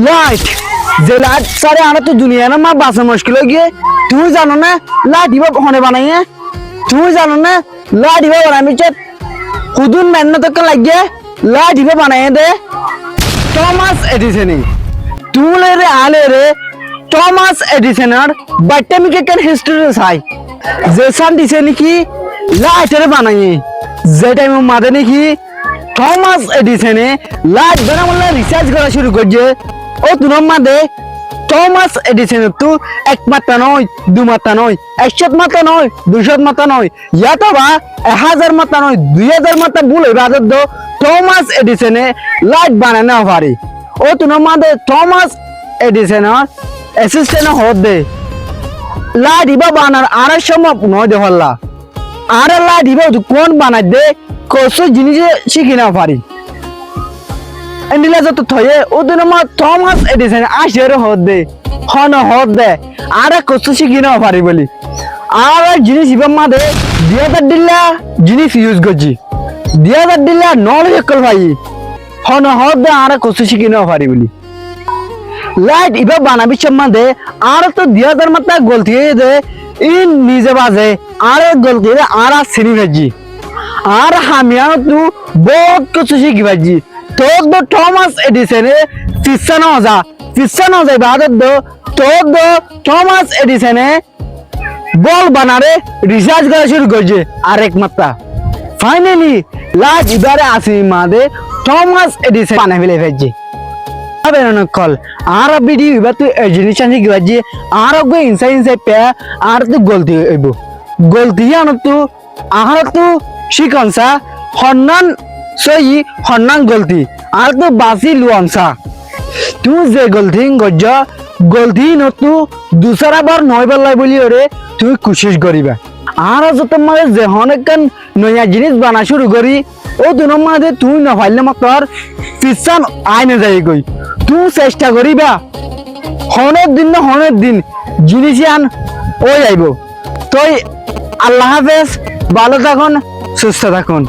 Light যে light সারে আনা তো দুনিয়া না মা বাসা মুশকিল হয়ে গিয়ে তুই জানো না লাইট দিব হনে বানাইয়ে তুই জানো না লাইট দিব বানাই চত খুদুন মেহনত কে লাগিয়ে লাইট দিব বানাইয়ে দে টমাস এডিসন তুলে রে আলে রে টমাস এডিসনের বায়োকেমিক্যাল কেন হিস্ট্রি চাই যে সান দিছে নাকি লাইটের বানাইয়ে যে টাইম মাদে নাকি টমাস এডিসনে লাইট বানাবলে রিসার্চ করা শুরু করছে ও তুনম মাদে টমাস এডিসন তো এক মাত্রা নয় দু মাত্রা নয় 100 মাত্রা নয় 200 মাত্রা নয় ইয়া তো বা 1000 মাত্রা নয় 2000 মাত্রা ভুল হইবা দো টমাস এডিসনে লাইট বানানো পারে ও তুনম মাদে টমাস এডিসনের অ্যাসিস্ট্যান্ট হদ দে লাইট ইবা বানার আর সম্ভব নয় দে হল্লা আর লাইট ইবা কোন বানাই দে কত জিনিস শিখি না পারি এন্ডিলা যত থয়ে ও দিন মা টমাস এডিসন আসের হদ দে হন হদ দে আর কত শিখি না পারি বলি আর জিনিস ইবা মাদে 2000 দিলা জিনিস ইউজ করছি 2000 দিলা নল হেকল ভাই হন হদ দে আর কত শিখি না পারি বলি লাইট ইবা বানাবি সম্বন্ধে আর তো 2000 মাত্রা গলতি দে ইন নিজে বাজে আর গলতি আর সিনি ভাজি আর হামিয়া তু বহুত কিছু শিখি ভাজি তো টমাস এডিসনে ফিসানো যা বাদত দো তো টমাস এডিসনে বল বানারে রিসার্চ করা শুরু করছে আর এক মাত্রা ফাইনালি লাইট ইবারে আসি মাদে টমাস এডিসন বানাই ফেলে ভাজি কল আর ভিডিও এবার তুই জিনিস আনি গিয়ে আর গো ইনসাইড পে আর তুই গলতি হইব গলতি আনো তু আর তু শিকনসা হন্নান সই হন্নান গলতি আর তু বাসি লুয়ানসা তুই যে গলতি গজ গলতি নতু দুসরা বার নয় বেলায় বলি ওরে তুই কোশিশ করিবা আর যত মানে যে হনেকান নয়া জিনিস বানা শুরু করি ও দুনো মাঝে তুই না পাইলে মাত্র পিছান আইনে যাই গই তুই চেষ্টা করিবা হনের দিন জিনিস আন ওই আইব তুই আল্লাহ হাফেজ ভালো থাকুন সুস্থ থাকুন।